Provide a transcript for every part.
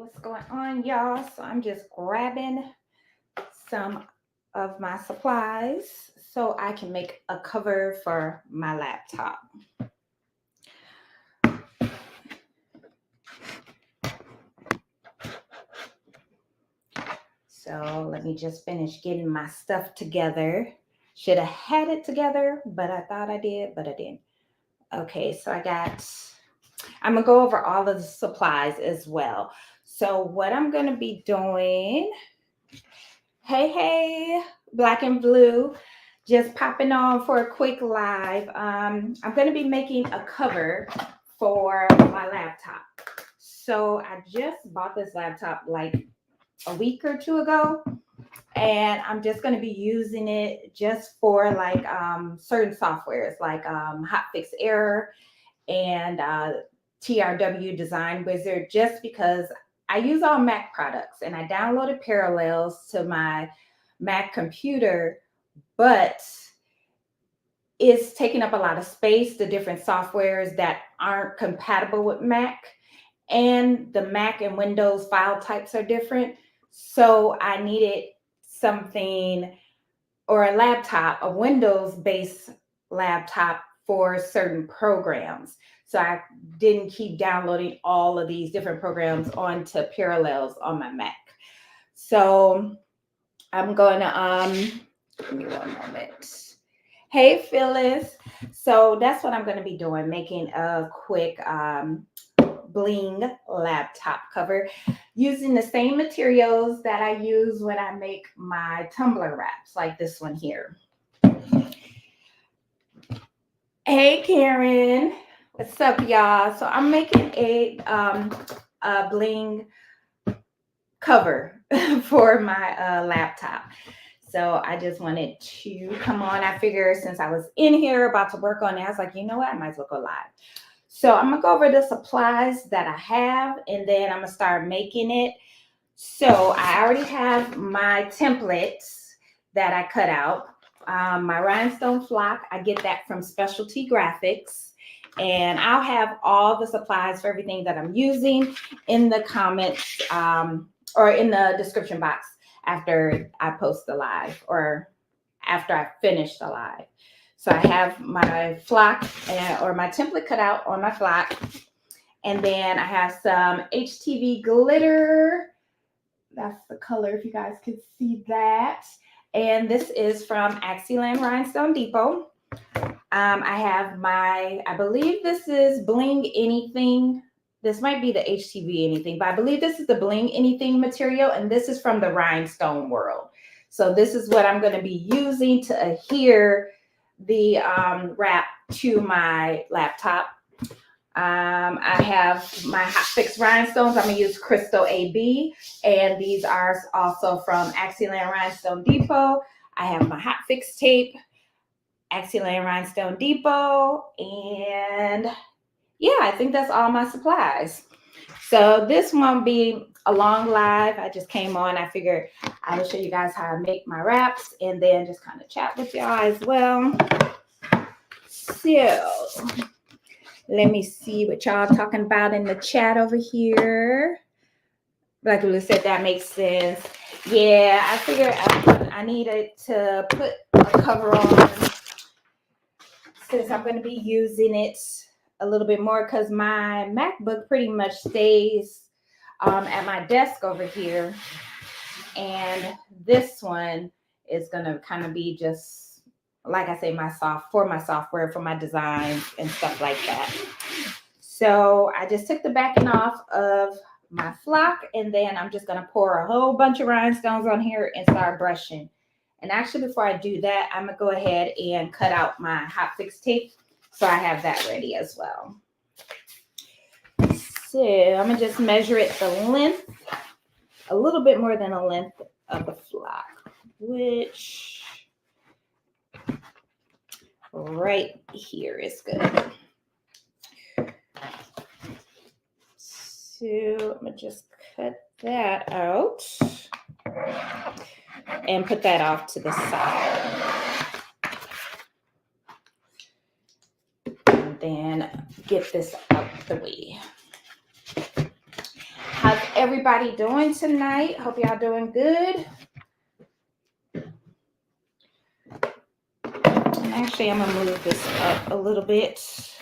what's going on, y'all? So I'm just grabbing some of my supplies so I can make a cover for my laptop. So let me just finish getting my stuff together. Should have had it together, but I thought I did, but I didn't. Okay, so I'm gonna go over all of the supplies as well. So what I'm gonna be doing, hey, Black and Blue, just popping on for a quick live. I'm gonna be making a cover for my laptop. So I just bought this laptop like a week or two ago, and I'm just going to be using it just for like certain softwares like Hotfix Error and TRW Design Wizard, just because I use all Mac products and I downloaded Parallels to my Mac computer, but it's taking up a lot of space, the different softwares that aren't compatible with Mac, and the Mac and Windows file types are different. So I needed something or a laptop, a Windows-based laptop for certain programs. So I didn't keep downloading all of these different programs onto Parallels on my Mac. So I'm going to, give me one moment. Hey, Phyllis. So that's what I'm going to be doing, making a quick Bling laptop cover using the same materials that I use when I make my tumbler wraps, like this one here. Hey, Karen. What's up, y'all? So I'm making a Bling cover for my laptop. So I just wanted to come on. I figured since I was in here about to work on it, I was like, you know what? I might as well go live. So I'm going to go over the supplies that I have, and then I'm going to start making it. So I already have my templates that I cut out. My rhinestone flock, I get that from Specialty Graphics. And I'll have all the supplies for everything that I'm using in the comments or in the description box after I post the live or after I finish the live. So I have my flock or my template cut out on my flock. And then I have some HTV Glitter. That's the color, if you guys could see that. And this is from Axiland Rhinestone Depot. I have I believe this is Bling Anything. This might be the HTV Anything, but I believe this is the Bling Anything material. And this is from the Rhinestone World. So this is what I'm going to be using to adhere the wrap to my laptop. I have my Hotfix Rhinestones. I'm going to use Crystal AB, and these are also from Axiland Rhinestone Depot. I have my Hotfix tape, Axiland Rhinestone Depot, and yeah, I think that's all my supplies. So this won't be a long live. I just came on. I figured I would show you guys how I make my wraps and then just kind of chat with y'all as well. So let me see what y'all talking about in the chat over here. Like Lulu said, that makes sense. Yeah, I figured I needed to put a cover on since I'm going to be using it a little bit more because my MacBook pretty much stays at my desk over here. And this one is going to kind of be just, like I say, my software, for my designs and stuff like that. So I just took the backing off of my flock, and then I'm just going to pour a whole bunch of rhinestones on here and start brushing. And actually, before I do that, I'm going to go ahead and cut out my Hotfix tape so I have that ready as well. So I'm going to just measure it the length, a little bit more than the length of the flock, which right here is good. So I'm going to just cut that out and put that off to the side. And then get this out the way. How's everybody doing tonight? Hope y'all doing good. Actually, I'm gonna move this up a little bit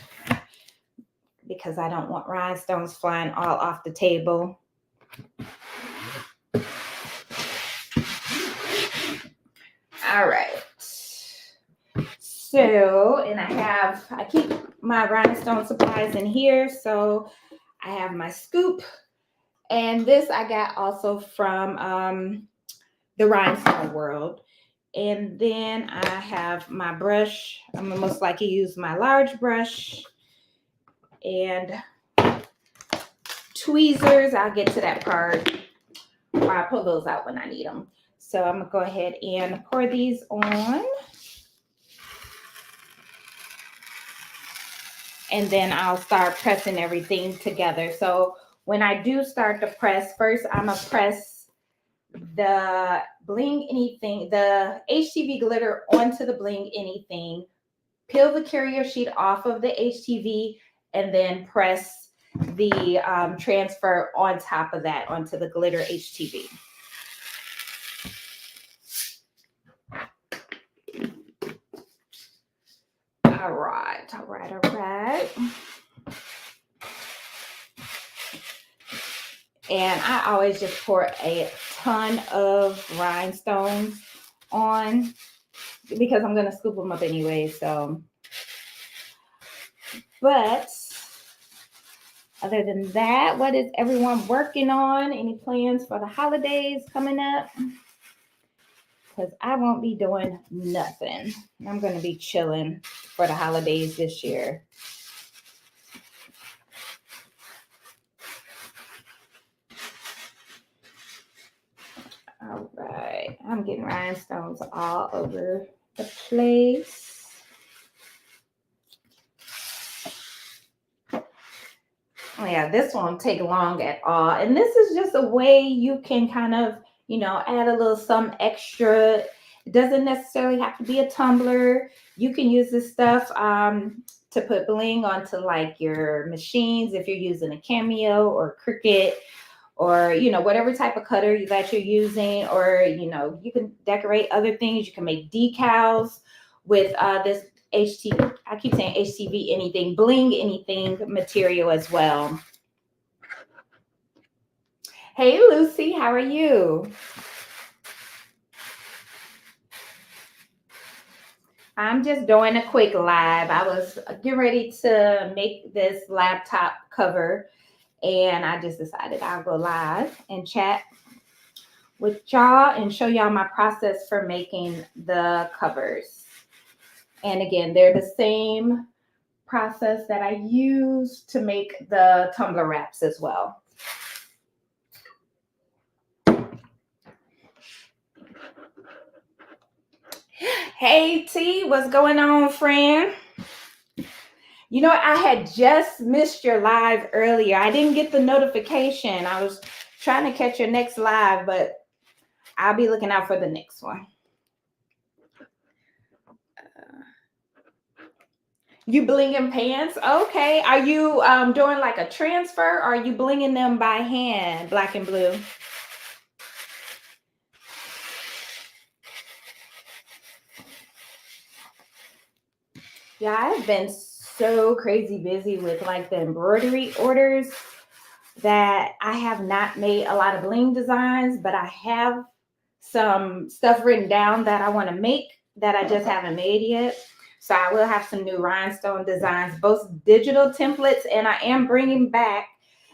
because I don't want rhinestones flying all off the table. All right. So, and I keep my rhinestone supplies in here. So I have my scoop, and this I got also from the Rhinestone World. And then I have my brush. I'm gonna most likely use my large brush and tweezers. I'll get to that part, or I'll pull those out when I need them. So I'm gonna go ahead and pour these on. And then I'll start pressing everything together. So when I do start to press, first I'm gonna press the Bling Anything, the HTV glitter onto the Bling Anything, peel the carrier sheet off of the HTV, and then press the transfer on top of that onto the glitter HTV. All right. And I always just pour a ton of rhinestones on because I'm going to scoop them up anyway. So, but other than that, what is everyone working on? Any plans for the holidays coming up? Because I won't be doing nothing. I'm going to be chilling for the holidays this year. All right, I'm getting rhinestones all over the place. Oh yeah, this won't take long at all. And this is just a way you can kind of, add a little some extra. It doesn't necessarily have to be a tumbler. You can use this stuff to put bling onto like your machines if you're using a Cameo or Cricut, or whatever type of cutter that you're using, or you can decorate other things. You can make decals with this HTV, I keep saying HTV anything, Bling Anything material as well. Hey Lucy, how are you? I'm just doing a quick live. I was getting ready to make this laptop cover, and I just decided I'll go live and chat with y'all and show y'all my process for making the covers. And again, they're the same process that I use to make the tumbler wraps as well. Hey T, what's going on, friend? I had just missed your live earlier. I didn't get the notification. I was trying to catch your next live, but I'll be looking out for the next one. You blinging pants? Okay. Are you doing like a transfer, or are you blinging them by hand, black and blue? Yeah, I've been so crazy busy with like the embroidery orders that I have not made a lot of bling designs, but I have some stuff written down that I want to make that I just haven't made yet. So I will have some new rhinestone designs, both digital templates, and I am bringing back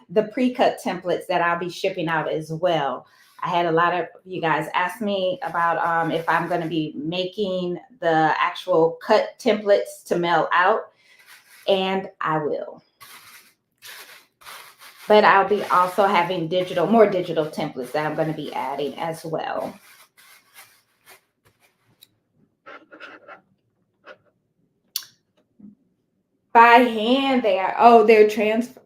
the pre-cut templates that I'll be shipping out as well. I had a lot of you guys ask me about if I'm going to be making the actual cut templates to mail out, and I will. But I'll be also having more digital templates that I'm going to be adding as well. By hand, they are. Oh, they're transfers.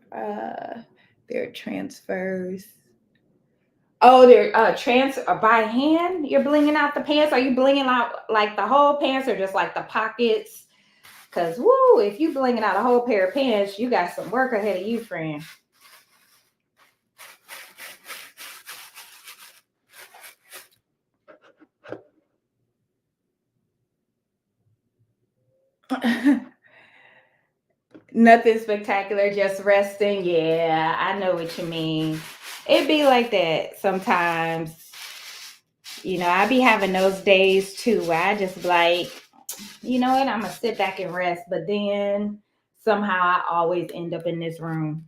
Oh, they're by hand. You're blinging out the pants. Are you blinging out like the whole pants, or just like the pockets? Because woo, if you blinging out a whole pair of pants, you got some work ahead of you, friend. Nothing spectacular, just resting. Yeah, I know what you mean. It be like that sometimes. I be having those days too where I just be like, you know what, I'm gonna sit back and rest. But then somehow I always end up in this room.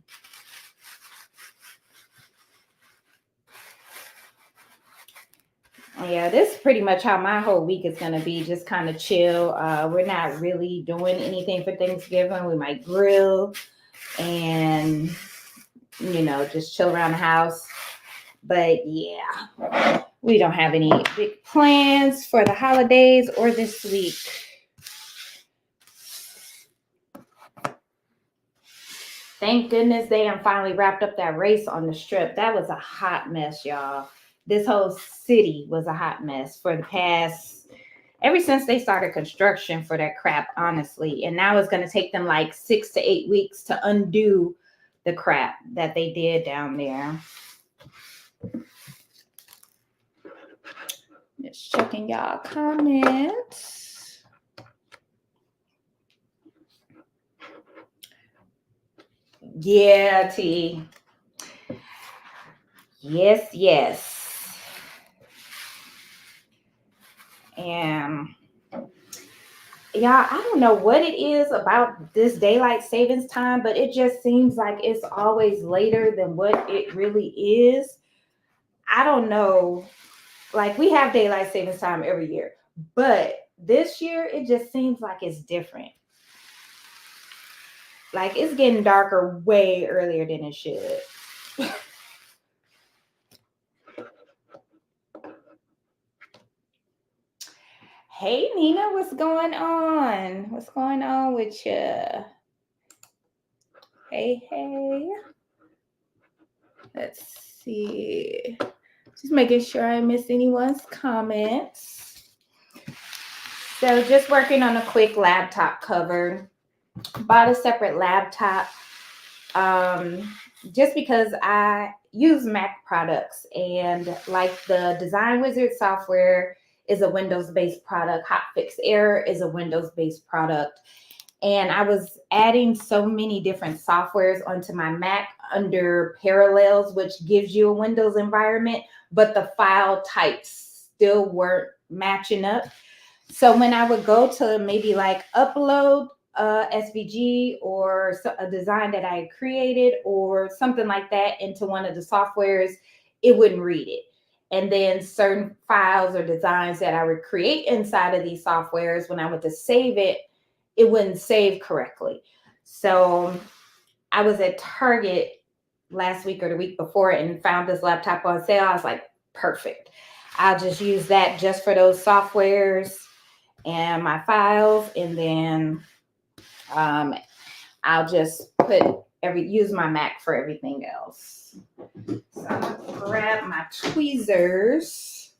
Yeah, this is pretty much how my whole week is gonna be. Just kind of chill. We're not really doing anything for Thanksgiving. We might grill and just chill around the house. But yeah, we don't have any big plans for the holidays or this week. Thank goodness they finally wrapped up that race on the strip. That was a hot mess, y'all. This whole city was a hot mess for the past, ever since they started construction for that crap, honestly. And now it's going to take them like 6 to 8 weeks to undo the crap that they did down there. Just checking y'all comments. Yeah, T. Yes. And yeah, I don't know what it is about this daylight savings time, but it just seems like it's always later than what it really is. I don't know. Like, we have daylight savings time every year, but this year it just seems like it's different. Like, it's getting darker way earlier than it should. Hey, Nina, what's going on? What's going on with you? Hey. Let's see. Just making sure I missed anyone's comments. So just working on a quick laptop cover. Bought a separate laptop just because I use Mac products, and like the Design Wizard software is a Windows-based product. Hotfix Air is a Windows-based product. And I was adding so many different softwares onto my Mac under Parallels, which gives you a Windows environment, but the file types still weren't matching up. So when I would go to maybe like upload SVG or a design that I had created or something like that into one of the softwares, it wouldn't read it. And then certain files or designs that I would create inside of these softwares, when I went to save it, it wouldn't save correctly. So I was at Target last week or the week before and found this laptop on sale. I was like, perfect. I'll just use that just for those softwares and my files. And then I'll just use my Mac for everything else. So I'm going to grab my tweezers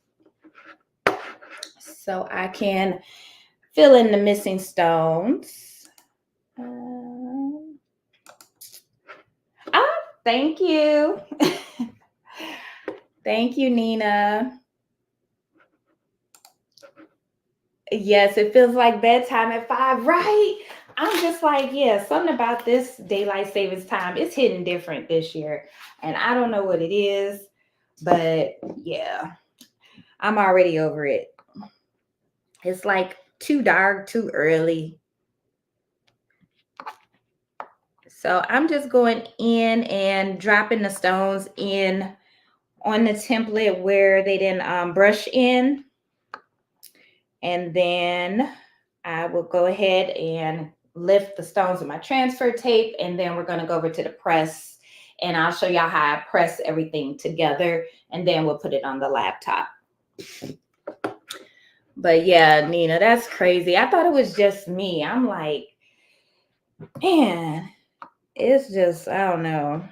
so I can fill in the missing stones. Thank you. Thank you, Nina. Yes, it feels like bedtime at 5, right? I'm just like, yeah, something about this daylight savings time is hitting different this year. And I don't know what it is, but yeah, I'm already over it. It's like too dark, too early. So I'm just going in and dropping the stones in on the template where they didn't brush in. And then I will go ahead and lift the stones with my transfer tape. And then we're going to go over to the press. And I'll show y'all how I press everything together. And then we'll put it on the laptop. But yeah, Nina, that's crazy. I thought it was just me. I'm like, man, it's just, I don't know.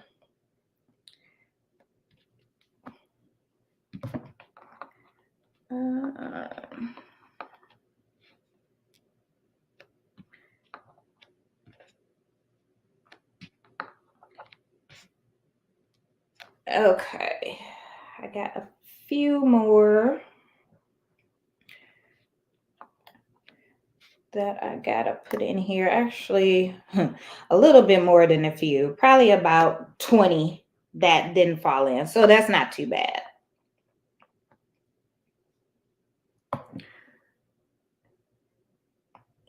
Okay, I got a few more. that I gotta put in here. Actually, a little bit more than a few, probably about 20 that didn't fall in. So that's not too bad.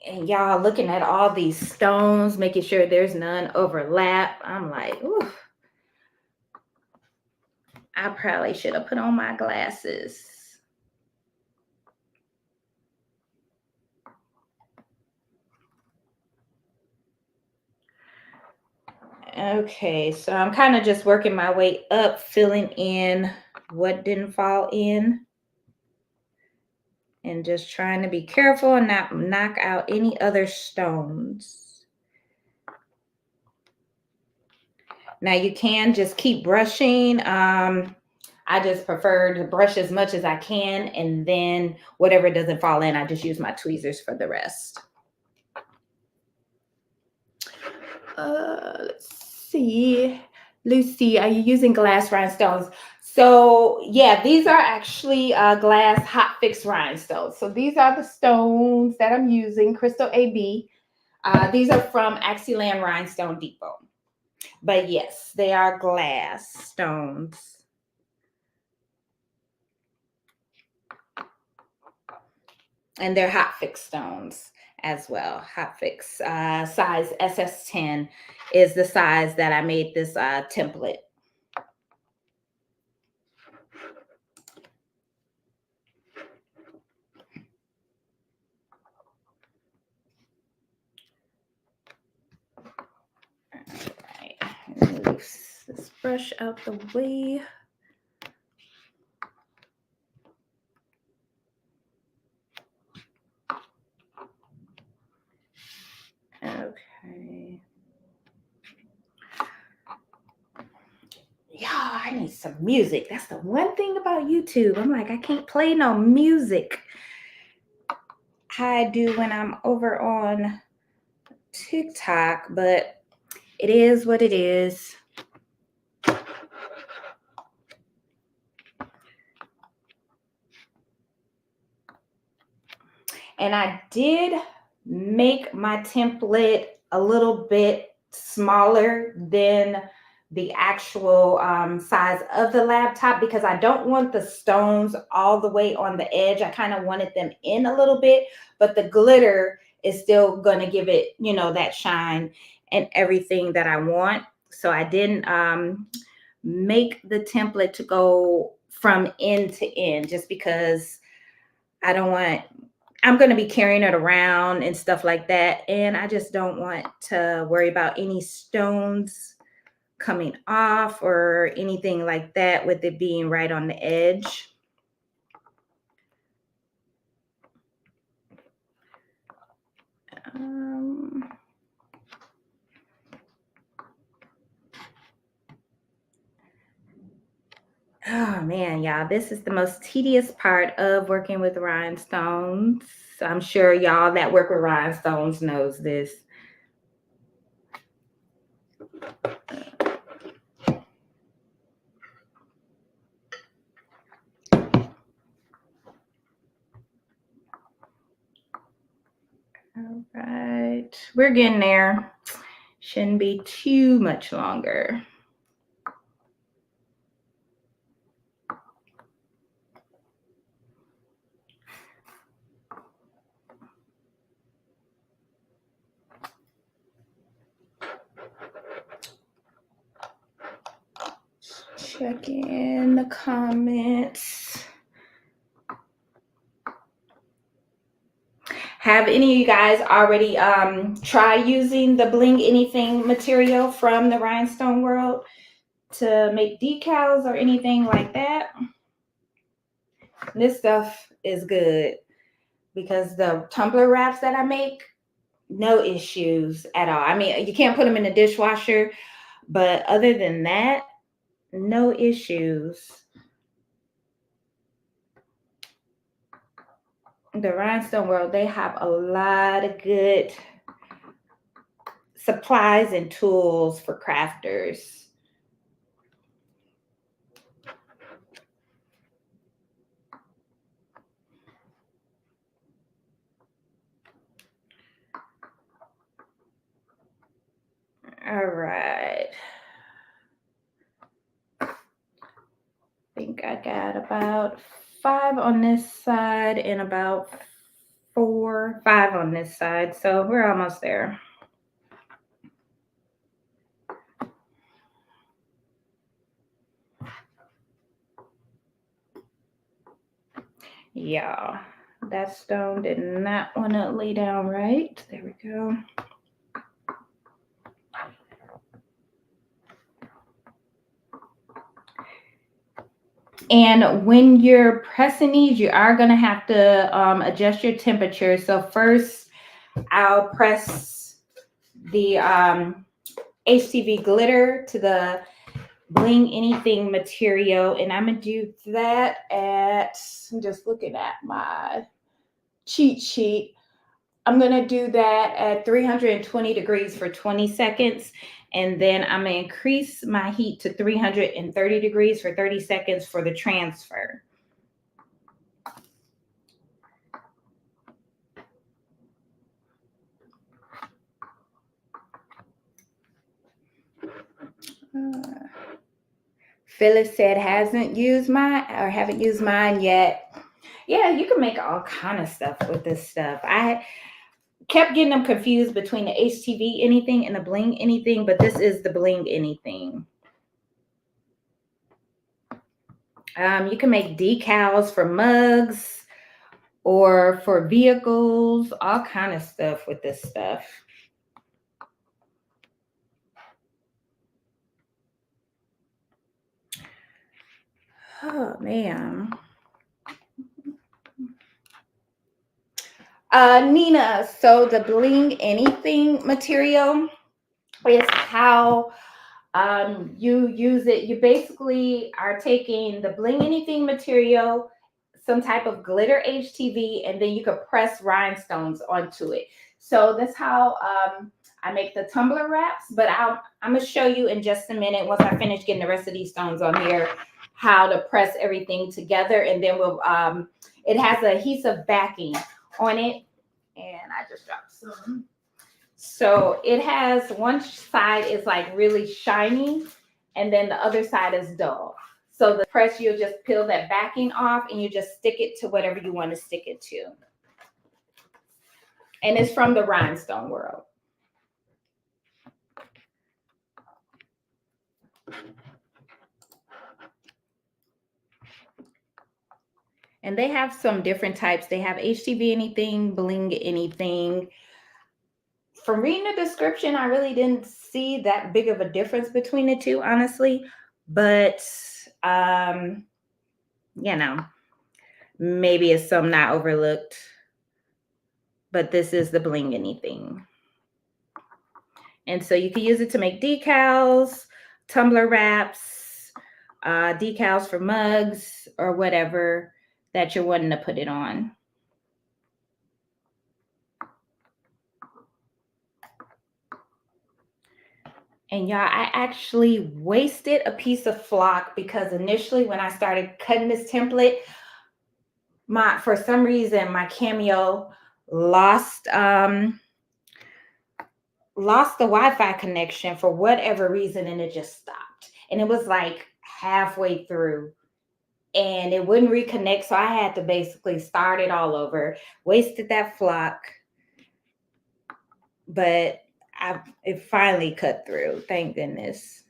And y'all looking at all these stones, making sure there's none overlap. I'm like, ooh, I probably should have put on my glasses. Okay, so I'm kind of just working my way up, filling in what didn't fall in. And just trying to be careful and not knock out any other stones. Now you can just keep brushing. I just prefer to brush as much as I can, and then whatever doesn't fall in, I just use my tweezers for the rest. Let's see. Lucy, are you using glass rhinestones? So yeah, these are actually glass Hotfix rhinestones. So these are the stones that I'm using, Crystal AB. These are from Axiland Rhinestone Depot. But yes, they are glass stones. And they're Hotfix stones as well. Hotfix size SS10 is the size that I made this template. Move this brush out the way. Okay. Yeah, I need some music. That's the one thing about YouTube. I'm like, I can't play no music. I do when I'm over on TikTok, but it is what it is. And I did make my template a little bit smaller than the actual size of the laptop because I don't want the stones all the way on the edge. I kind of wanted them in a little bit, but the glitter is still going to give it, you know, that shine and everything that I want. So I didn't make the template to go from end to end just because I don't want, I'm going to be carrying it around and stuff like that. And I just don't want to worry about any stones coming off or anything like that with it being right on the edge. Oh man, y'all, this is the most tedious part of working with rhinestones. I'm sure y'all that work with rhinestones knows this. All right, we're getting there. Shouldn't be too much longer. Check in the comments. Have any of you guys already tried using the Bling Anything material from the Rhinestone World to make decals or anything like that? This stuff is good because the tumbler wraps that I make, no issues at all. I mean, you can't put them in the dishwasher, but other than that, no issues. The Rhinestone World, they have a lot of good supplies and tools for crafters. right. I think I got about 5 on this side and about 5 on this side. So we're almost there. Yeah, that stone did not want to lay down right. There we go. And when you're pressing these, you are going to have to adjust your temperature. So first, I'll press the HTV Glitter to the Bling Anything material. And I'm going to do that at, I'm just looking at my cheat sheet. I'm going to do that at 320 degrees for 20 seconds. And then I'm going to increase my heat to 330 degrees for 30 seconds for the transfer. Phyllis said haven't used mine yet. Yeah, you can make all kind of stuff with this stuff. I kept getting them confused between the HTV Anything and the Bling Anything, but this is the Bling Anything. You can make decals for mugs or for vehicles, all kind of stuff with this stuff. Oh, man. Nina, so the Bling Anything material is how you use it. You basically are taking the Bling Anything material, some type of glitter HTV, and then you could press rhinestones onto it. So that's how I make the tumbler wraps, but I'm going to show you in just a minute, once I finish getting the rest of these stones on here, how to press everything together. And then we'll, it has a adhesive backing on it. And I just dropped some. So it has one side is like really shiny, and then the other side is dull. So the press, you'll just peel that backing off and you just stick it to whatever you want to stick it to. And it's from the Rhinestone World. And they have some different types. They have HTV Anything, Bling Anything. From reading the description, I really didn't see that big of a difference between the two, honestly. But, you know, maybe it's some not overlooked. But this is the Bling Anything. And so you can use it to make decals, tumbler wraps, decals for mugs, or whatever that you're wanting to put it on. And y'all, I actually wasted a piece of flock because initially when I started cutting this template, for some reason my cameo lost the Wi-Fi connection for whatever reason, and it just stopped. And it was like halfway through and it wouldn't reconnect. So I had to basically start it all over. Wasted that flock, but it finally cut through. Thank goodness.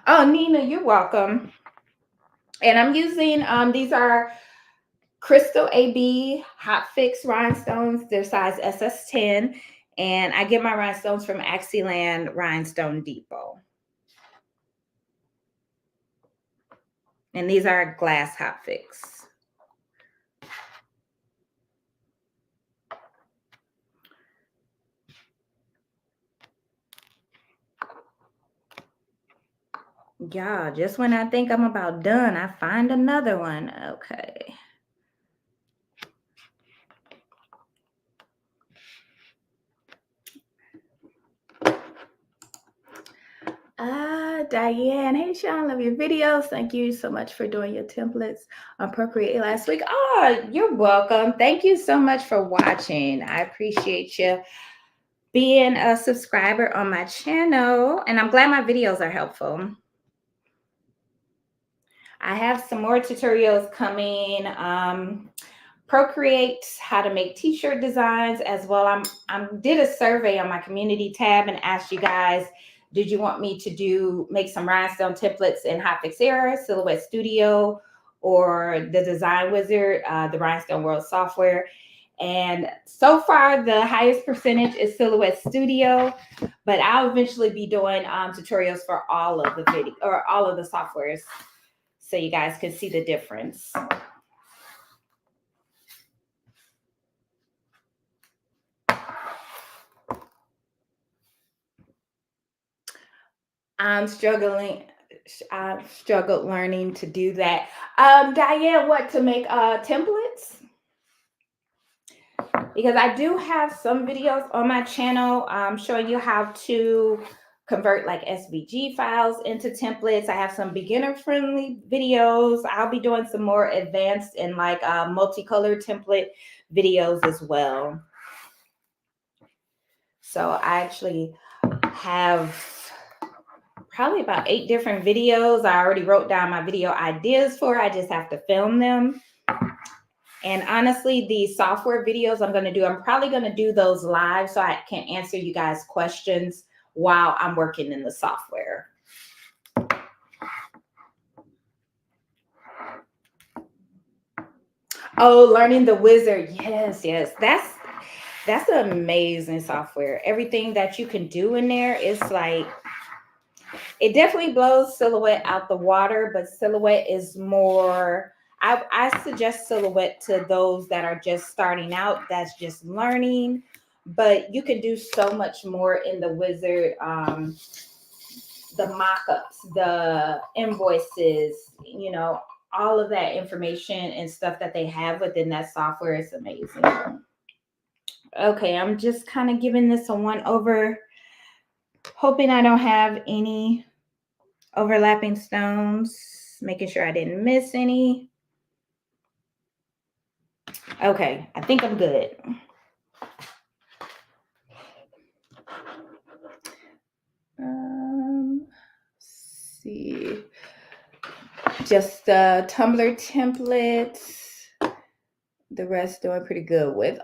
Oh, Nina, you're welcome. And I'm using, these are Crystal AB Hotfix Rhinestones. They're size SS10. And I get my rhinestones from Axiland Rhinestone Depot. And these are glass Hotfix. Yeah, just when I think I'm about done, I find another one. Okay. Diane. Hey, Sean, love your videos. Thank you so much for doing your templates on Procreate last week. Oh, you're welcome. Thank you so much for watching. I appreciate you being a subscriber on my channel, and I'm glad my videos are helpful. I have some more tutorials coming. Procreate how to make t-shirt designs as well. I did a survey on my community tab and asked you guys, did you want me to make some rhinestone templates in Hotfix Era, Silhouette Studio, or the Design Wizard, the Rhinestone World software? And so far, the highest percentage is Silhouette Studio, but I'll eventually be doing tutorials for all of the video or all of the softwares, so you guys can see the difference. I've struggled learning to do that. Diane, what to make templates? Because I do have some videos on my channel showing you how to convert like SVG files into templates. I have some beginner-friendly videos. I'll be doing some more advanced and like multicolored template videos as well. So I actually have probably about 8 different videos. I already wrote down my video ideas for. I just have to film them. And honestly, the software videos I'm probably going to do those live so I can answer you guys' questions while I'm working in the software. Oh, learning the wizard. Yes, yes. That's an amazing software. Everything that you can do in there is like, it definitely blows Silhouette out the water, but Silhouette is more, I suggest Silhouette to those that are just starting out, that's just learning, but you can do so much more in the wizard. The mock-ups, the invoices, you know, all of that information and stuff that they have within that software is amazing. Okay, I'm just kind of giving this a one over, hoping I don't have any overlapping stones, making sure I didn't miss any. Okay, I think I'm good. Let's see, just Tumblr templates. The rest doing pretty good with.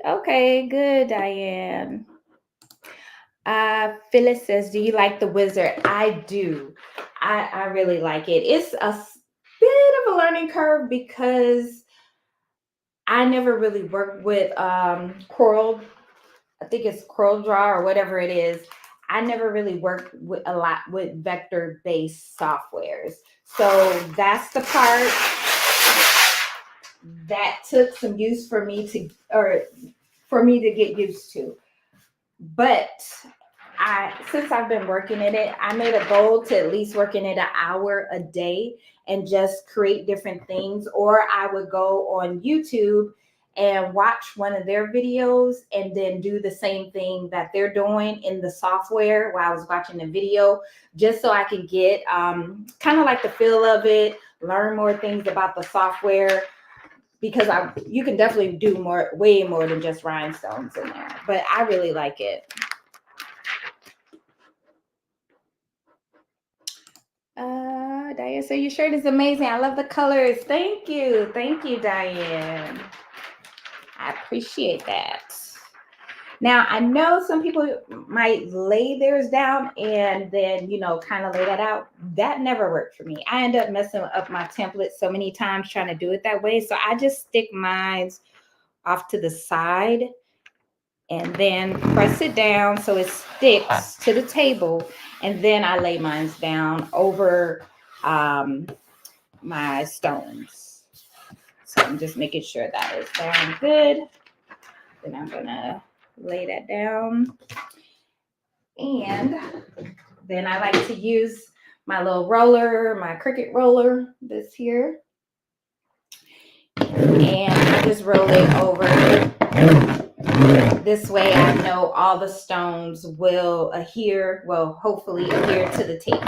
Okay, good, Diane. Phyllis says, do you like the wizard? I do. I really like it. It's a bit of a learning curve because I never really worked with Coral. I think it's Coral Draw or whatever it is. I never really worked with a lot with vector-based softwares. So that's the part that took some use for me to get used to. But since I've been working in it, I made a goal to at least work in it an hour a day and just create different things. Or I would go on YouTube and watch one of their videos and then do the same thing that they're doing in the software while I was watching the video, just so I can get kind of like the feel of it, learn more things about the software, because you can definitely do way more than just rhinestones in there. But I really like it. Diane, so your shirt is amazing. I love the colors. Thank you, Diane. I appreciate that. Now, I know some people might lay theirs down and then, you know, kind of lay that out. That never worked for me. I end up messing up my template so many times trying to do it that way. So I just stick mine off to the side and then press it down so it sticks to the table. And then I lay mine down over my stones. So I'm just making sure that is down good. Then I'm gonna lay that down. And then I like to use my little roller, my Cricut roller, this here. And I just roll it over This way I know all the stones will adhere, well, hopefully adhere to the tape.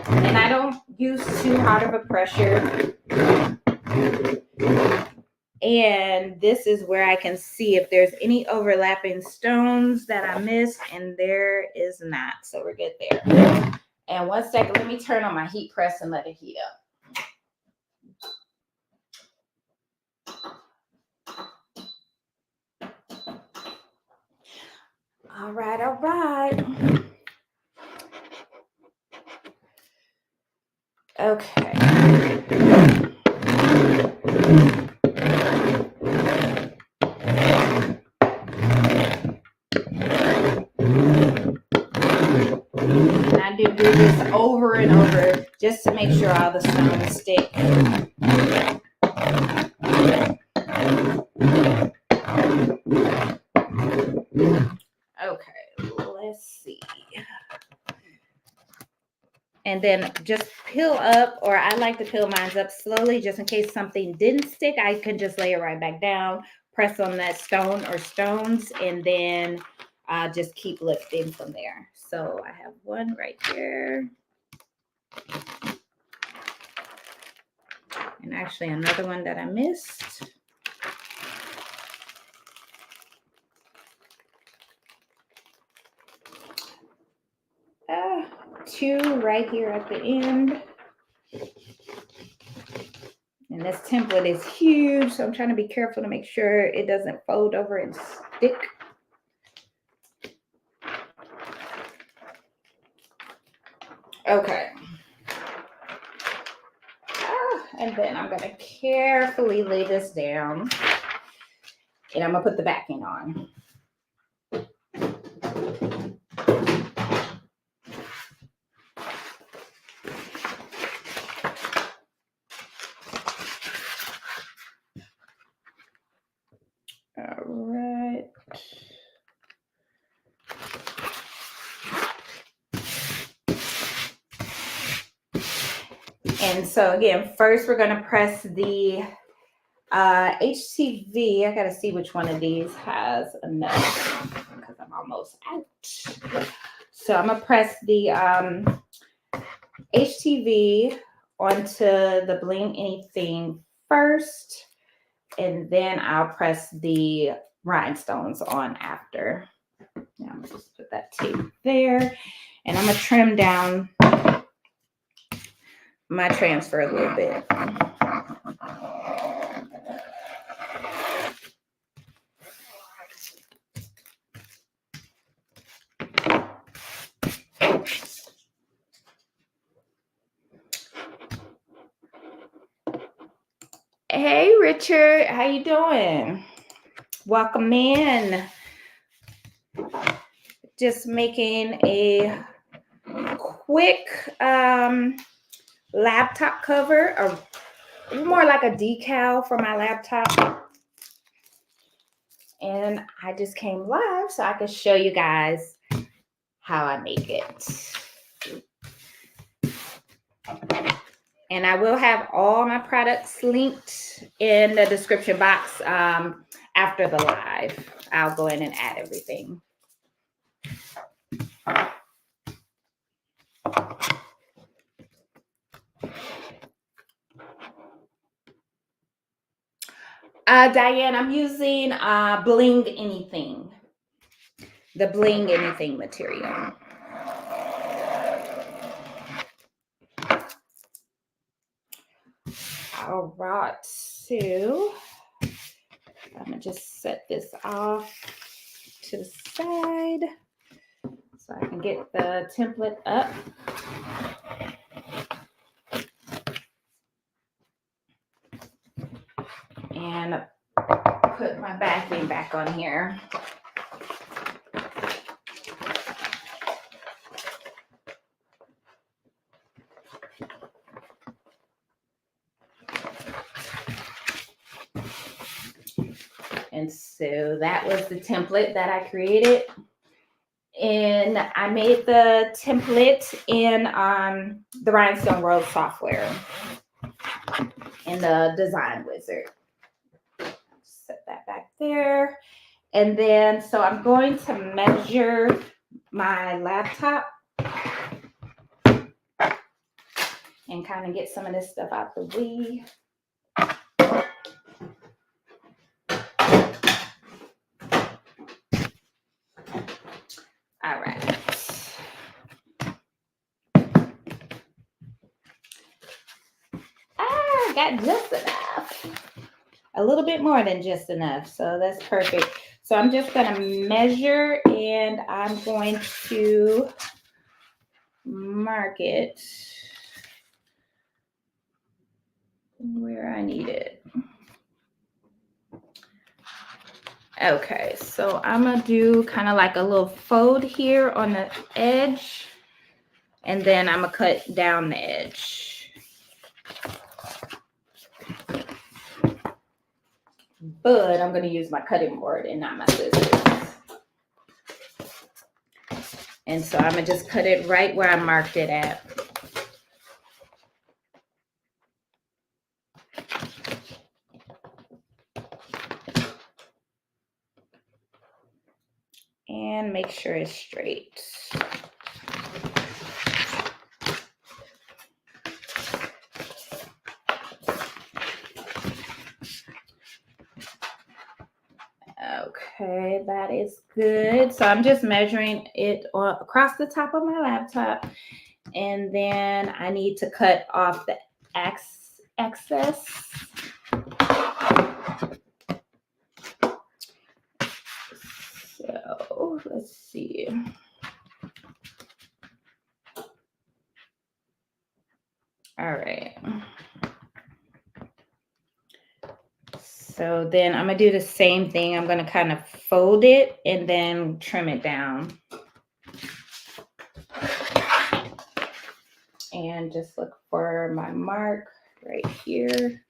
And I don't use too hard of a pressure. And this is where I can see if there's any overlapping stones that I missed, and there is not. So we're good there. And 1 second, let me turn on my heat press and let it heat up. All right, all right. Okay. And I do this over and over just to make sure all the stones stick. Okay, let's see. And then just peel up, or I like to peel mine up slowly just in case something didn't stick. I can just lay it right back down, press on that stone or stones, and then just keep lifting from there. So I have one right here. And actually another one that I missed. Two right here at the end. And this template is huge, so I'm trying to be careful to make sure it doesn't fold over and stick. Okay. And then I'm going to carefully lay this down. And I'm going to put the backing on. All right. And so again, first we're going to press the HTV. I got to see which one of these has enough because I'm almost out. So I'm going to press the HTV onto the Bling Anything first, and then I'll press the rhinestones on after. Now I'm going to just put that tape there, and I'm going to trim down my transfer a little bit. Hey Richard, how you doing? Welcome in. Just making a quick laptop cover, or more like a decal for my laptop. And I just came live so I could show you guys how I make it. And I will have all my products linked in the description box after the live. I'll go in and add everything. Diane, I'm using Bling Anything. The Bling Anything material. All right, so I'm gonna just set this off to the side so I can get the template up. And put my backing back on here. And so that was the template that I created. And I made the template in the Rhinestone World software in the Design Wizard. set that back there. And then, so I'm going to measure my laptop and kind of get some of this stuff out the way. All right. I got just enough. A little bit more than just enough. So that's perfect. So I'm just going to measure and I'm going to mark it where I need it. Okay, so I'm gonna do kind of like a little fold here on the edge, and then I'm gonna cut down the edge. But I'm gonna use my cutting board and not my scissors. And so I'm gonna just cut it right where I marked it at. And make sure it's straight. Okay, that is good. So I'm just measuring it across the top of my laptop. And then I need to cut off the excess. So let's see. All right. So then I'm going to do the same thing. I'm going to kind of fold it and then trim it down. And just look for my mark right here.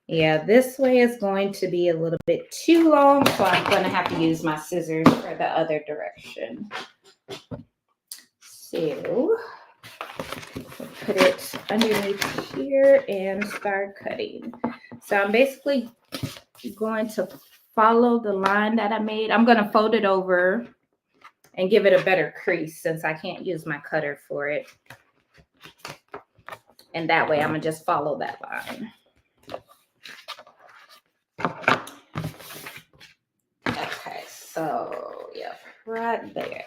Yeah, this way is going to be a little bit too long, so I'm going to have to use my scissors for the other direction. So put it underneath here and start cutting. So I'm basically going to follow the line that I made. I'm going to fold it over and give it a better crease since I can't use my cutter for it. And that way I'm going to just follow that line. Okay, so yeah, right there.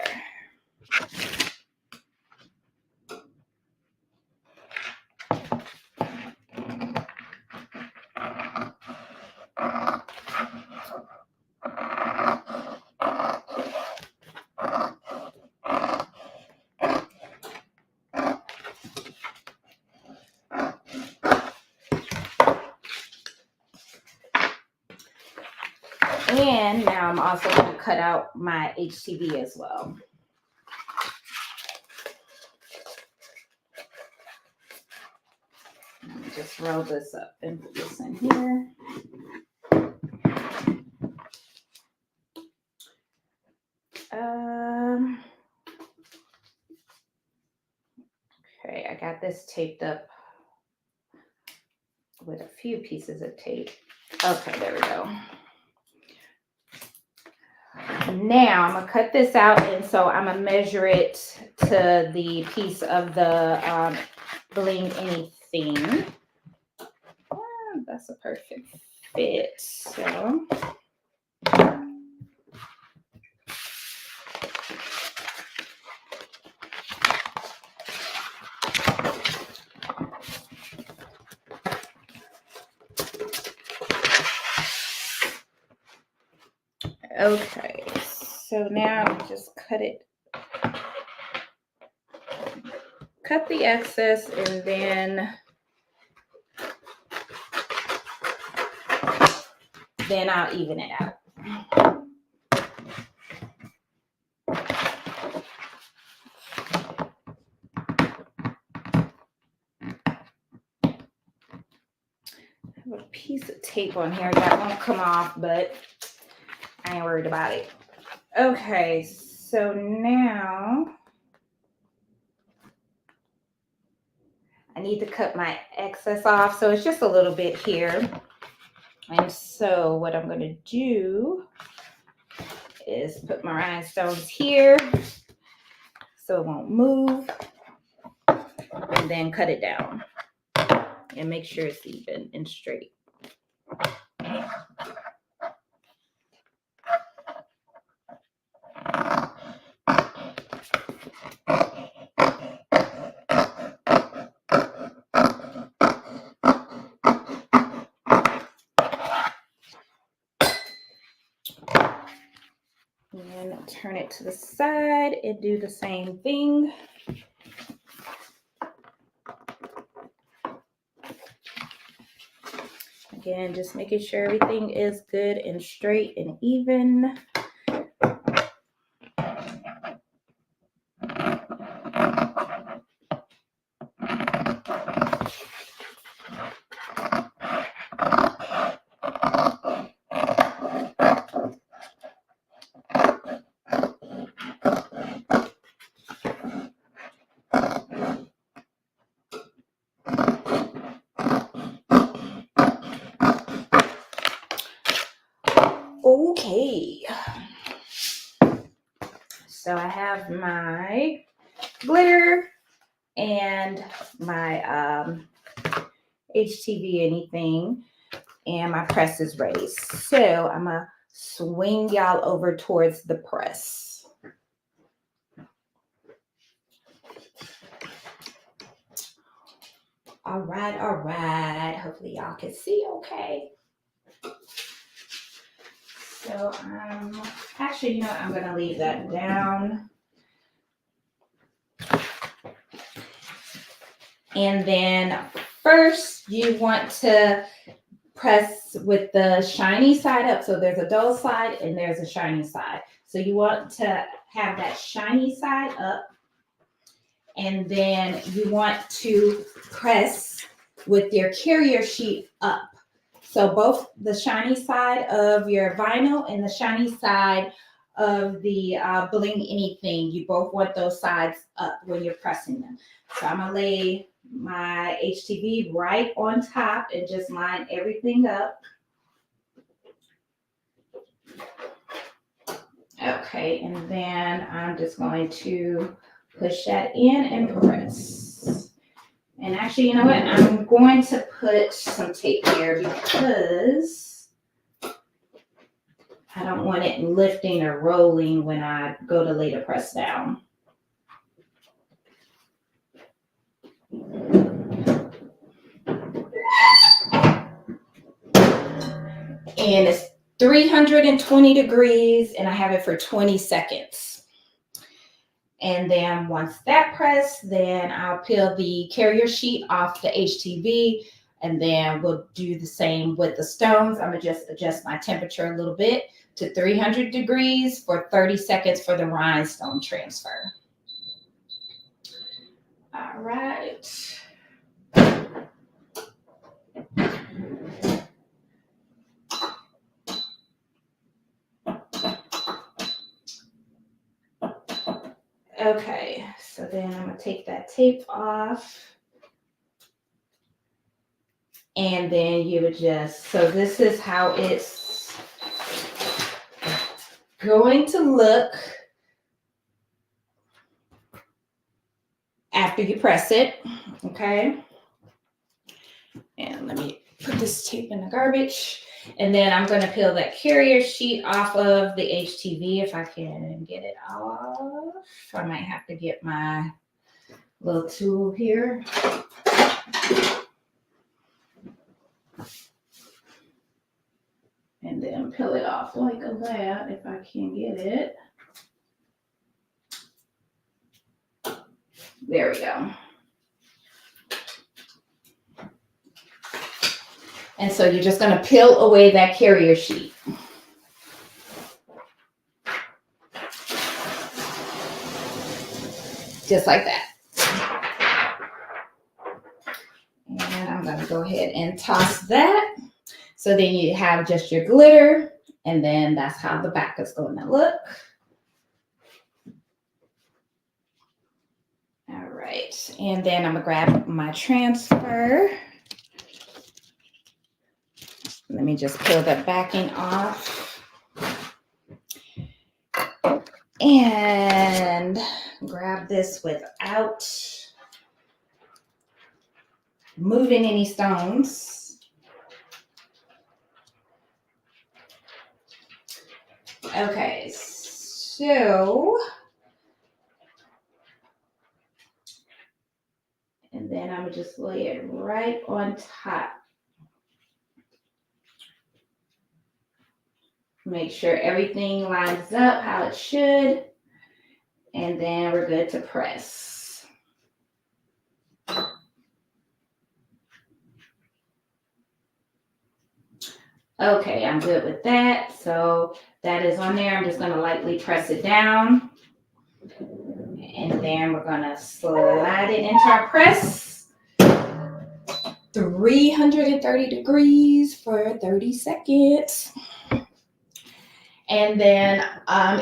And now I'm also going to cut out my HTV as well. Let me just roll this up and put this in here. Okay, I got this taped up with a few pieces of tape. Okay, there we go. Now I'm gonna cut this out, and so I'm gonna measure it to the piece of the Bling Anything. That's a perfect fit. So okay, so now just cut the excess, and then I'll even it out. I have a piece of tape on here that won't come off, but I ain't worried about it. Okay, so now I need to cut my excess off. So it's just a little bit here. And so what I'm going to do is put my rhinestones here so it won't move, and then cut it down and make sure it's even and straight. And turn it to the side and do the same thing. Again, just making sure everything is good and straight and even. Okay, so I have my glitter and my HTV Anything, and my press is ready. So I'm gonna swing y'all over towards the press. All right, all right. Hopefully y'all can see okay. So actually, you know what? I'm gonna leave that down. And then first you want to press with the shiny side up. So there's a dull side and there's a shiny side. So you want to have that shiny side up. And then you want to press with your carrier sheet up. So both the shiny side of your vinyl and the shiny side of the Bling Anything, you both want those sides up when you're pressing them. So I'm gonna lay my HTV right on top and just line everything up. Okay, and then I'm just going to push that in and press. And actually, you know what? I'm going to put some tape here because I don't want it lifting or rolling when I go to lay the press down. And it's 320 degrees and I have it for 20 seconds. And then once that pressed, then I'll peel the carrier sheet off the HTV, and then we'll do the same with the stones. I'm gonna just adjust my temperature a little bit to 300 degrees for 30 seconds for the rhinestone transfer. All right. Okay, so then I'm gonna take that tape off. And then you adjust. So this is how it's going to look after you press it, okay? And let me put this tape in the garbage. And then I'm gonna peel that carrier sheet off of the HTV if I can get it off. I might have to get my little tool here. And then peel it off like that if I can get it. There we go. And so you're just going to peel away that carrier sheet. Just like that. And I'm going to go ahead and toss that. So then you have just your glitter, and then that's how the back is going to look. All right, and then I'm going to grab my transfer. Let Let me just peel the backing off. And grab this without moving any stones. Okay, so, and then I'm gonna just lay it right on top. Make sure everything lines up how it should. And then we're good to press. Okay, I'm good with that. So that is on there. I'm just gonna lightly press it down. And then we're gonna slide it into our press. 330 degrees for 30 seconds. And then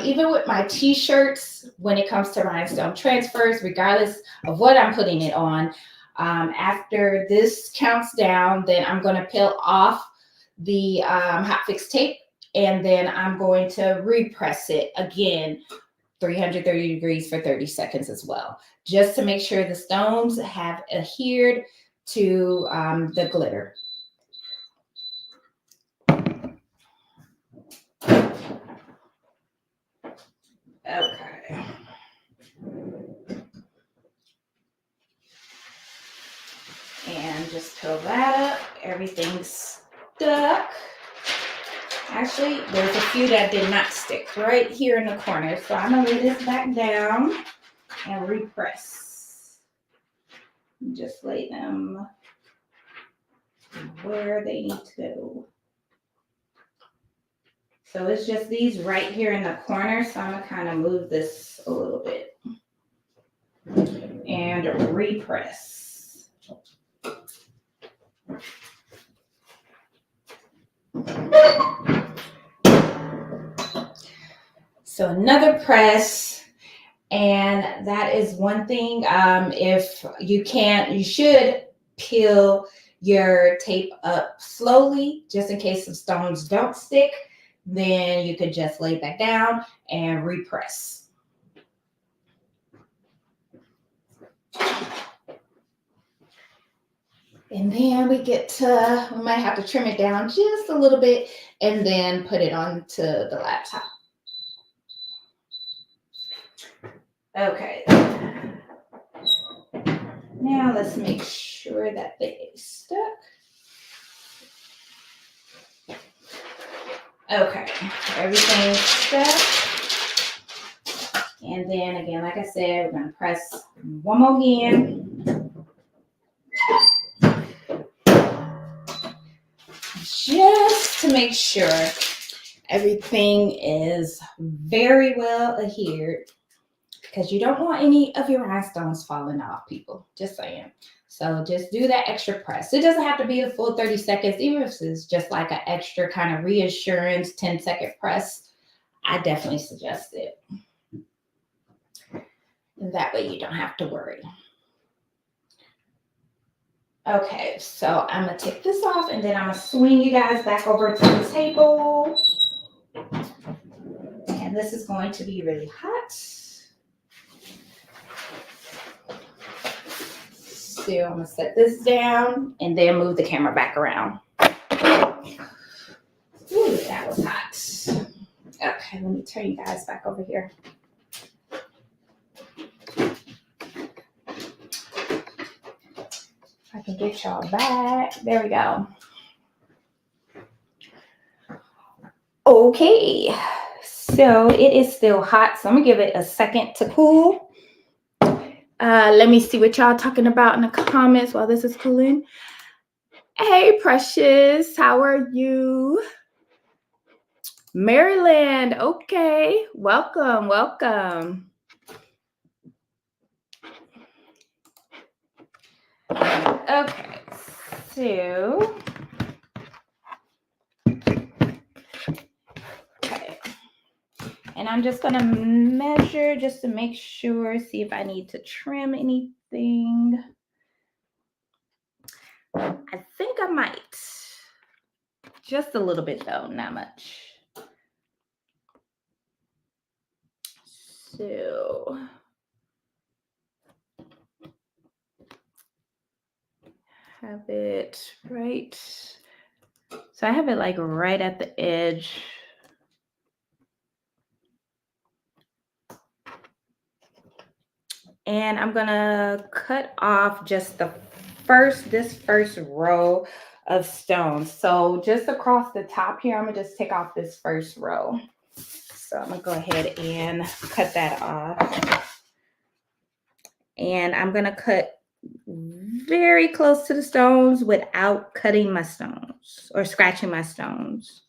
even with my t-shirts, when it comes to rhinestone transfers, regardless of what I'm putting it on, after this counts down, then I'm going to peel off the Hotfix tape, and then I'm going to repress it again, 330 degrees for 30 seconds as well, just to make sure the stones have adhered to the glitter. Okay. And just peel that up. Everything's stuck. Actually, there's a few that did not stick right here in the corner. So I'm gonna lay this back down and repress. Just lay them where they need to go. So it's just these right here in the corner. So I'm gonna kind of move this a little bit and repress. So another press, and that is one thing. If you can't, you should peel your tape up slowly, just in case some stones don't stick. Then you could just lay it back down and repress. And then we might have to trim it down just a little bit and then put it onto the laptop. Okay. Now let's make sure that they stuck. Okay, everything's stuck. And then again, like I said, we're gonna press one more again. Just to make sure everything is very well adhered, because you don't want any of your rhinestones falling off, people. Just saying. So just do that extra press. It doesn't have to be the full 30 seconds, even if it's just like an extra kind of reassurance 10-second press. I definitely suggest it. And that way you don't have to worry. Okay, so I'm gonna take this off and then I'm gonna swing you guys back over to the table. And this is going to be really hot. So I'm gonna set this down and then move the camera back around. Ooh, that was hot. Okay, let me turn you guys back over here. I can get y'all back. There we go. Okay, so it is still hot, so I'm gonna give it a second to cool. Let me see what y'all talking about in the comments while this is cooling. Hey, Precious, how are you? Maryland, okay, welcome, welcome. Okay, so, okay, and I'm just gonna measure just to make sure, see if I need to trim anything. I think I might. Just a little bit though, not much. So have it right. So I have it like right at the edge. And I'm gonna cut off just this first row of stones. So just across the top here, I'm gonna just take off this first row. So I'm gonna go ahead and cut that off. And I'm gonna cut very close to the stones without cutting my stones or scratching my stones.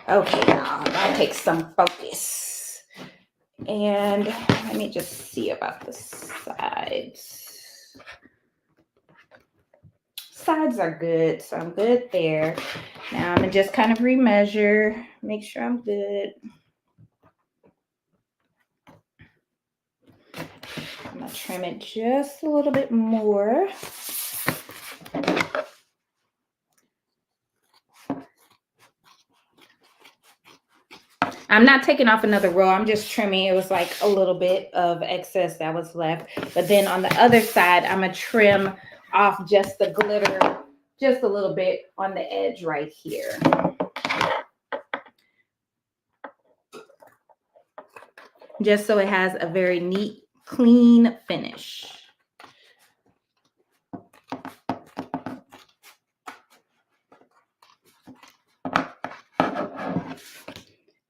Okay, now that takes some focus. And let me just see about the sides. Sides are good, so I'm good there. Now I'm gonna just kind of remeasure, make sure I'm good. I'm gonna trim it just a little bit more. I'm not taking off another row. I'm just trimming. It was like a little bit of excess that was left. But then on the other side, I'm going to trim off just the glitter, just a little bit on the edge right here. Just so it has a very neat, clean finish.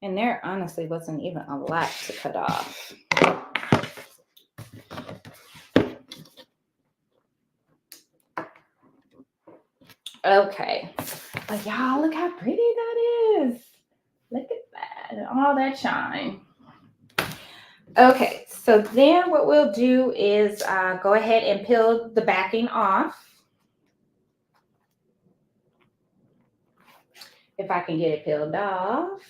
And there honestly wasn't even a lot to cut off. Okay. But y'all, look how pretty that is. Look at that. All that shine. Okay, so then what we'll do is go ahead and peel the backing off. If I can get it peeled off.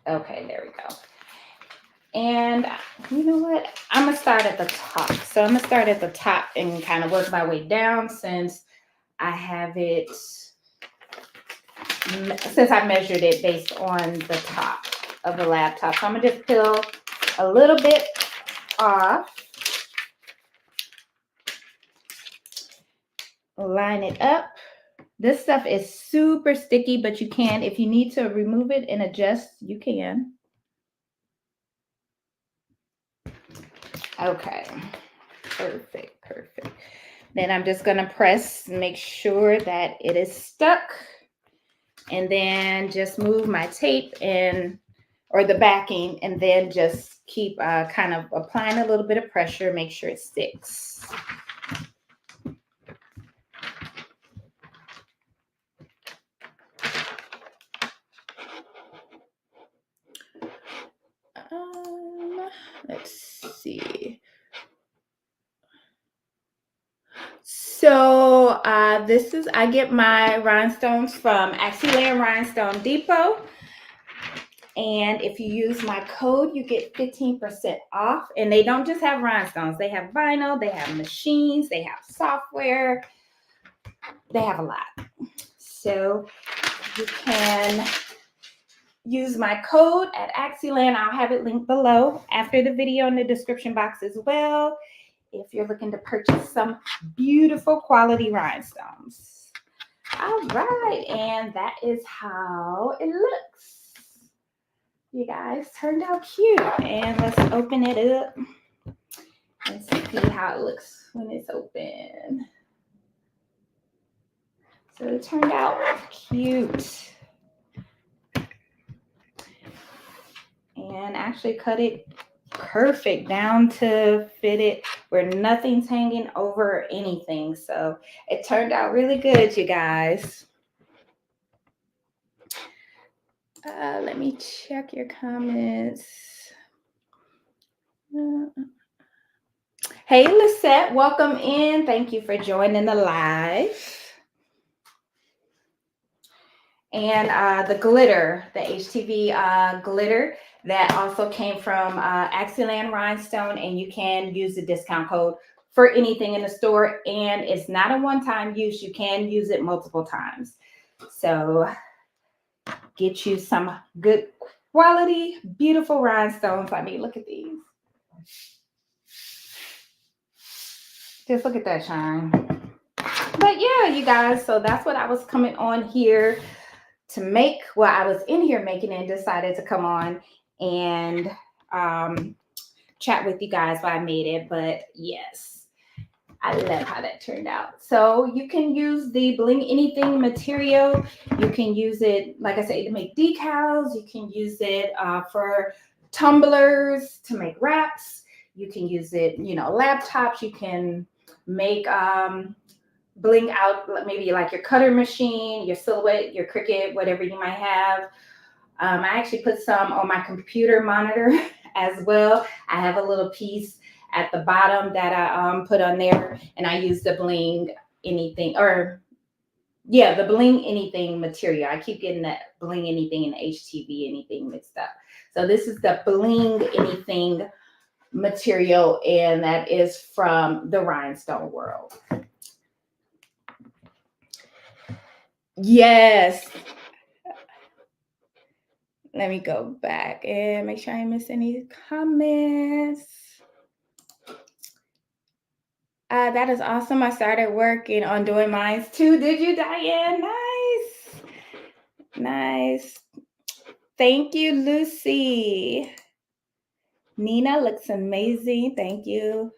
Okay, there we go. And you know what? I'm going to start at the top. So I'm going to start at the top and kind of work my way down since I have it, since I measured it based on the top of the laptop. So I'm going to just peel a little bit off. Line it up. This stuff is super sticky, but you can, if you need to remove it and adjust, you can. Okay, perfect, perfect. Then I'm just gonna press, make sure that it is stuck. And then just move my tape and, or the backing, and then just keep kind of applying a little bit of pressure, make sure it sticks. Let's see. So this is, I get my rhinestones from Axiland Rhinestone Depot. And if you use my code, you get 15% off. And they don't just have rhinestones. They have vinyl, they have machines, they have software. They have a lot. So you can use my code at Axiland. I'll have it linked below after the video in the description box as well, if you're looking to purchase some beautiful quality rhinestones. All right, and that is how it looks. You guys, turned out cute. And let's open it up and see how it looks when it's open. So it turned out cute. And actually cut it perfect down to fit it where nothing's hanging over anything. So it turned out really good, you guys. Let me check your comments. Hey, Lisette, welcome in. Thank you for joining the live. And the glitter, the HTV glitter, that also came from Axiland Rhinestone, and you can use the discount code for anything in the store, and it's not a one-time use. You can use it multiple times. So get you some good quality, beautiful rhinestones. I mean, look at these. Just look at that shine. But yeah, you guys, so that's what I was coming on here to make. Well, I was in here making and decided to come on and chat with you guys while I made it. But yes, I love how that turned out. So you can use the Bling Anything material. You can use it, like I said, to make decals. You can use it for tumblers, to make wraps. You can use it, laptops. You can make bling out maybe like your cutter machine, your silhouette, your Cricut, whatever you might have. I actually put some on my computer monitor as well. I have a little piece at the bottom that I put on there, and I use the Bling Anything, the Bling Anything material. I keep getting that Bling Anything and HTV Anything mixed up. So this is the Bling Anything material, and that is from the Rhinestone World. Yes. Let me go back and make sure I didn't miss any comments. That is awesome. I started working on doing mine too. Did you, Diane? Nice. Nice. Thank you, Lucy. Nina looks amazing. Thank you.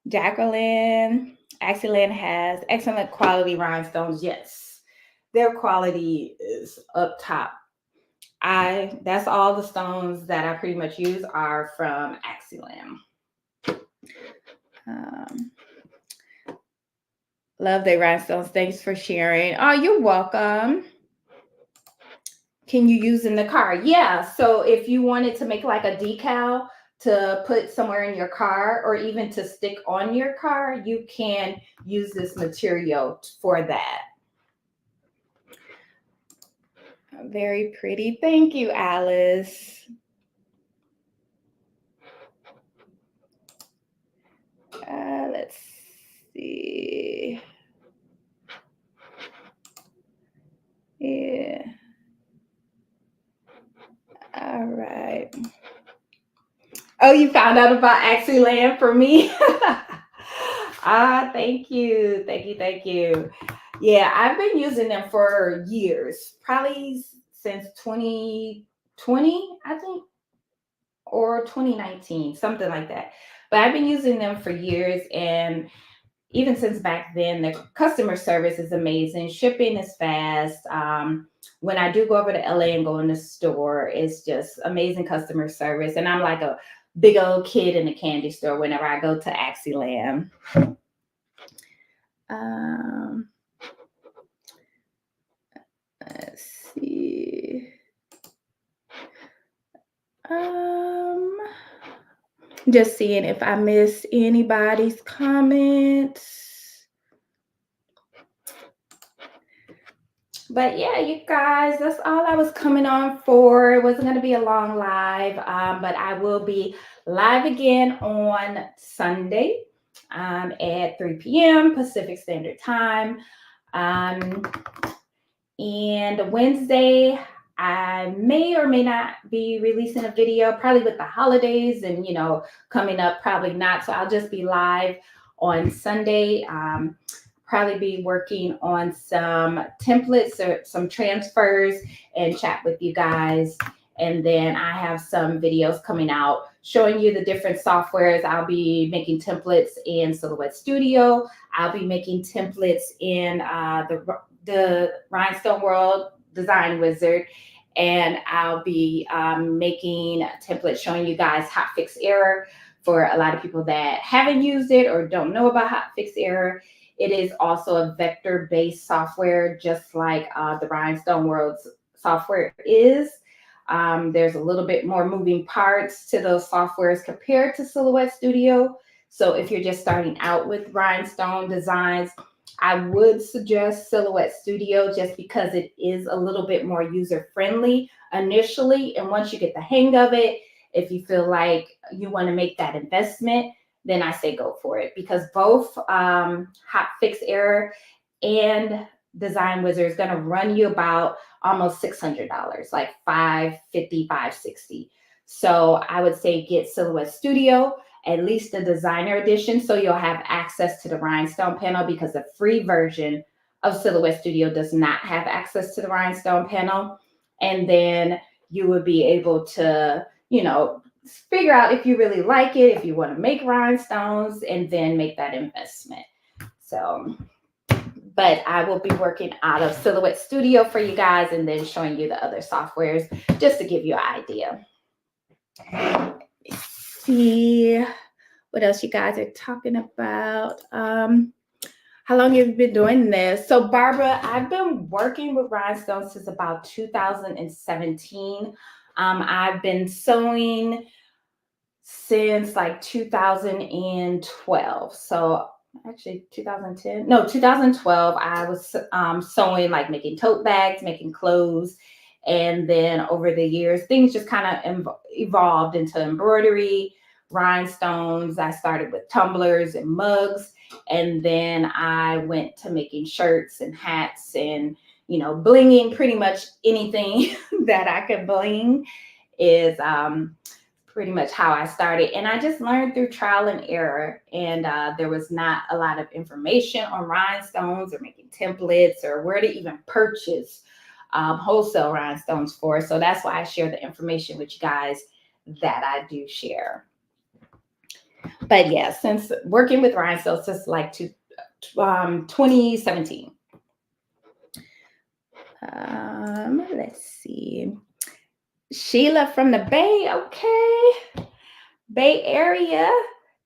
Jacqueline. Axiland has excellent quality rhinestones. Yes, their quality is up top. That's all the stones that I pretty much use are from Axiland. Love their rhinestones. Thanks for sharing. Oh, you're welcome. Can you use in the car? Yeah. So if you wanted to make like a decal to put somewhere in your car, or even to stick on your car, you can use this material for that. Very pretty. Thank you, Alice. Let's see. Yeah. All right. Oh, you found out about Axiland for me? Thank you. Thank you. Thank you. Yeah, I've been using them for years, probably since 2020, I think, or 2019, something like that. But I've been using them for years, and even since back then, the customer service is amazing. Shipping is fast. When I do go over to LA and go in the store, it's just amazing customer service. And I'm like a big old kid in the candy store whenever I go to Axiland. Let's see. Just seeing if I missed anybody's comments. But yeah, you guys, that's all I was coming on for. It wasn't going to be a long live, but I will be live again on Sunday at 3 p.m. Pacific Standard Time. And Wednesday, I may or may not be releasing a video, probably with the holidays and, coming up, probably not. So I'll just be live on Sunday. Probably be working on some templates or some transfers and chat with you guys. And then I have some videos coming out showing you the different softwares. I'll be making templates in Silhouette Studio. I'll be making templates in the Rhinestone World Design Wizard. And I'll be making templates showing you guys Hotfix Error for a lot of people that haven't used it or don't know about Hotfix Error. It is also a vector-based software, just like the Rhinestone World's software is. There's a little bit more moving parts to those softwares compared to Silhouette Studio. So if you're just starting out with rhinestone designs, I would suggest Silhouette Studio just because it is a little bit more user friendly initially. And once you get the hang of it, if you feel like you want to make that investment, then I say go for it, because both Hotfix Error and Design Wizard is going to run you about almost $600, like $550, $560. So I would say get Silhouette Studio, at least the designer edition, so you'll have access to the rhinestone panel, because the free version of Silhouette Studio does not have access to the rhinestone panel. And then you would be able to, you know, figure out if you really like it, if you want to make rhinestones, and then make that investment. So, but I will be working out of Silhouette Studio for you guys, and then showing you the other softwares just to give you an idea. Let's see what else you guys are talking about. How long have you been doing this? So Barbara, I've been working with rhinestones since about 2017. I've been sewing since like 2012. So actually 2010, no, 2012, I was sewing, like making tote bags, making clothes. And then over the years, things just kind of evolved into embroidery, rhinestones. I started with tumblers and mugs. And then I went to making shirts and hats and, you know, blinging. Pretty much anything that I could bling is pretty much how I started. And I just learned through trial and error. And there was not a lot of information on rhinestones or making templates or where to even purchase wholesale rhinestones for. So that's why I share the information with you guys that I do share. But yeah, since working with rhinestones since like 2017. Let's see. Sheila from the Bay. Okay. Bay Area.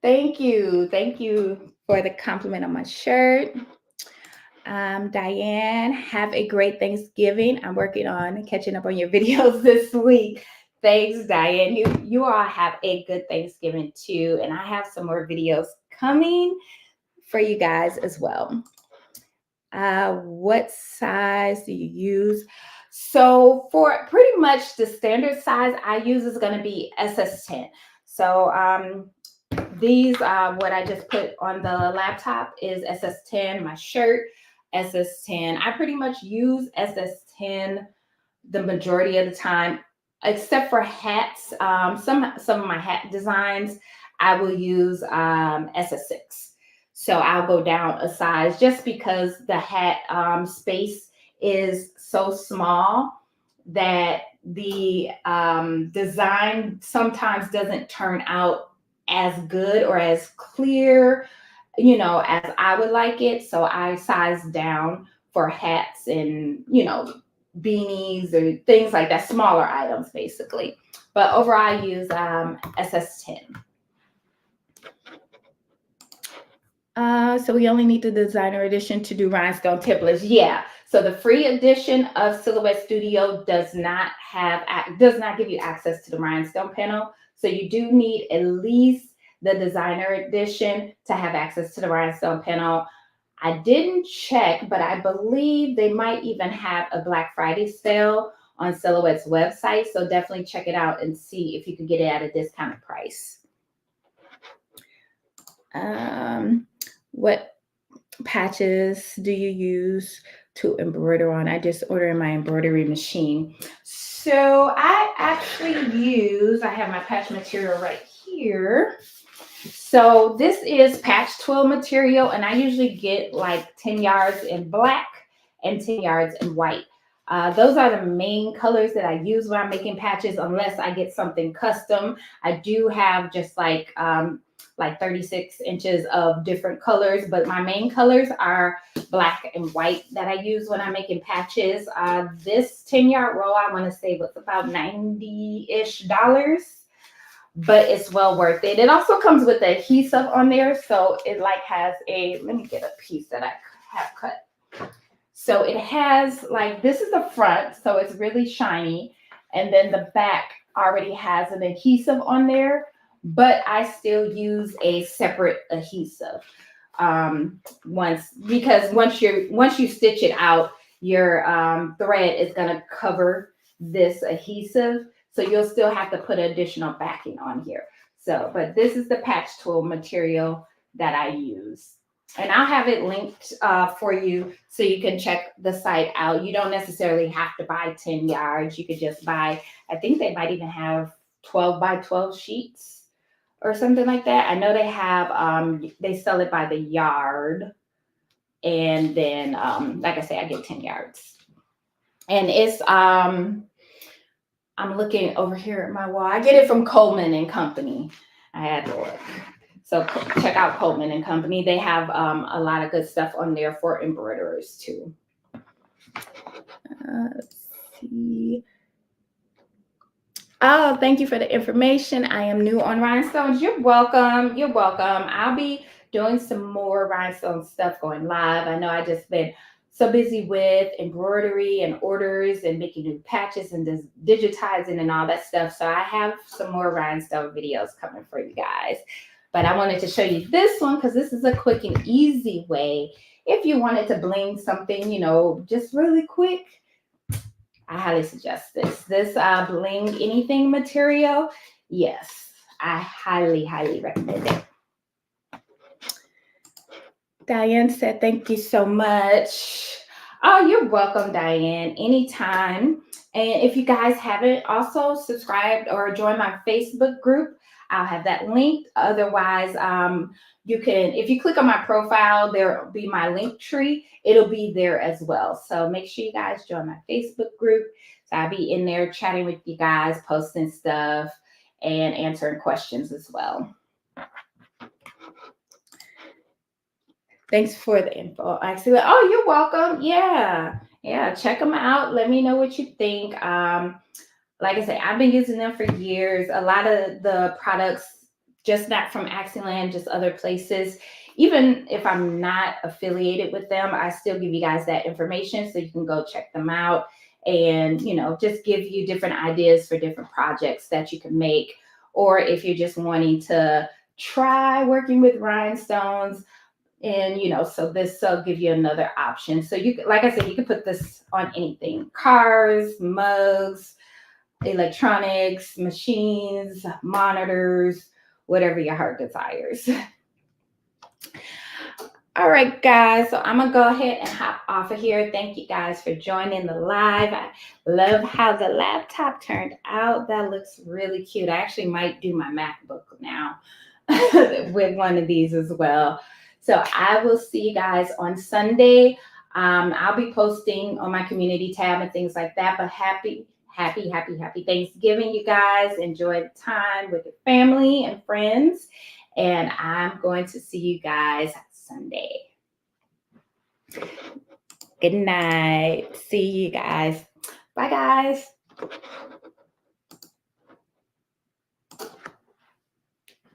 Thank you. Thank you for the compliment on my shirt. Diane, have a great Thanksgiving. I'm working on catching up on your videos this week. Thanks, Diane. You all have a good Thanksgiving too. And I have some more videos coming for you guys as well. What size do you use? So for pretty much the standard size I use is going to be SS10. So these what I just put on the laptop is SS10. My shirt, SS10. I pretty much use SS10 the majority of the time, except for hats. Some of my hat designs, I will use SS6. So I'll go down a size just because the hat space is so small that the design sometimes doesn't turn out as good or as clear, you know, as I would like it. So I size down for hats and, you know, beanies or things like that, smaller items basically. But overall I use SS10. So we only need the designer edition to do rhinestone templates. Yeah. So the free edition of Silhouette Studio does not give you access to the rhinestone panel. So you do need at least the designer edition to have access to the rhinestone panel. I didn't check, but I believe they might even have a Black Friday sale on Silhouette's website. So definitely check it out and see if you can get it at a discounted price. What patches do you use to embroider on? I just ordered my embroidery machine. So I actually I have my patch material right here. So this is patch twill material, and I usually get like 10 yards in black and 10 yards in white. Those are the main colors that I use when I'm making patches, unless I get something custom. I do have just like 36 inches of different colors, but my main colors are black and white that I use when I'm making patches. This 10-yard roll, I want to say was about $90-ish, but it's well worth it. It also comes with the adhesive on there, so it like has let me get a piece that I have cut. So it has like, this is the front, so it's really shiny, and then the back already has an adhesive on there. but I still use a separate adhesive. Once you stitch it out, your thread is going to cover this adhesive, so you'll still have to put additional backing on here. So, but this is the patch tool material that I use. And I'll have it linked for you so you can check the site out. You don't necessarily have to buy 10 yards. You could just buy, I think they might even have 12 by 12 sheets or something like that. I know they have, they sell it by the yard. And then, like I say, I get 10 yards. And it's, I'm looking over here at my wall. I get it from Coleman and Company. I had to look. So check out Coleman and Company. They have a lot of good stuff on there for embroiderers too. Let's see. Oh, thank you for the information. I am new on rhinestones. You're welcome. You're welcome. I'll be doing some more rhinestone stuff going live. I know I just been so busy with embroidery and orders and making new patches and digitizing and all that stuff. So I have some more rhinestone videos coming for you guys. But I wanted to show you this one because this is a quick and easy way. If you wanted to bling something, you know, just really quick, I highly suggest this. This Bling Anything material, yes, I highly, highly recommend it. Diane said, thank you so much. Oh, you're welcome, Diane, anytime. And if you guys haven't also subscribed or joined my Facebook group, I'll have that linked. Otherwise, you can, if you click on my profile, there will be my link tree. It'll be there as well. So make sure you guys join my Facebook group. So I'll be in there chatting with you guys, posting stuff, and answering questions as well. Thanks for the info. Actually, oh, you're welcome. Yeah. Check them out. Let me know what you think. Like I said, I've been using them for years. A lot of the products, just not from Axiland, just other places. Even if I'm not affiliated with them, I still give you guys that information so you can go check them out and, you know, just give you different ideas for different projects that you can make. Or if you're just wanting to try working with rhinestones, and, you know, so this will give you another option. So you, like I said, you can put this on anything: cars, mugs, electronics, machines, monitors, whatever your heart desires. All right, guys, so I'm gonna go ahead and hop off of here. Thank you guys for joining the live. I love how the laptop turned out. That looks really cute. I actually might do my MacBook now with one of these as well. So I will see you guys on Sunday. I'll be posting on my community tab and things like that, but happy Thanksgiving, you guys. Enjoy the time with your family and friends. And I'm going to see you guys Sunday. Good night. See you guys. Bye, guys.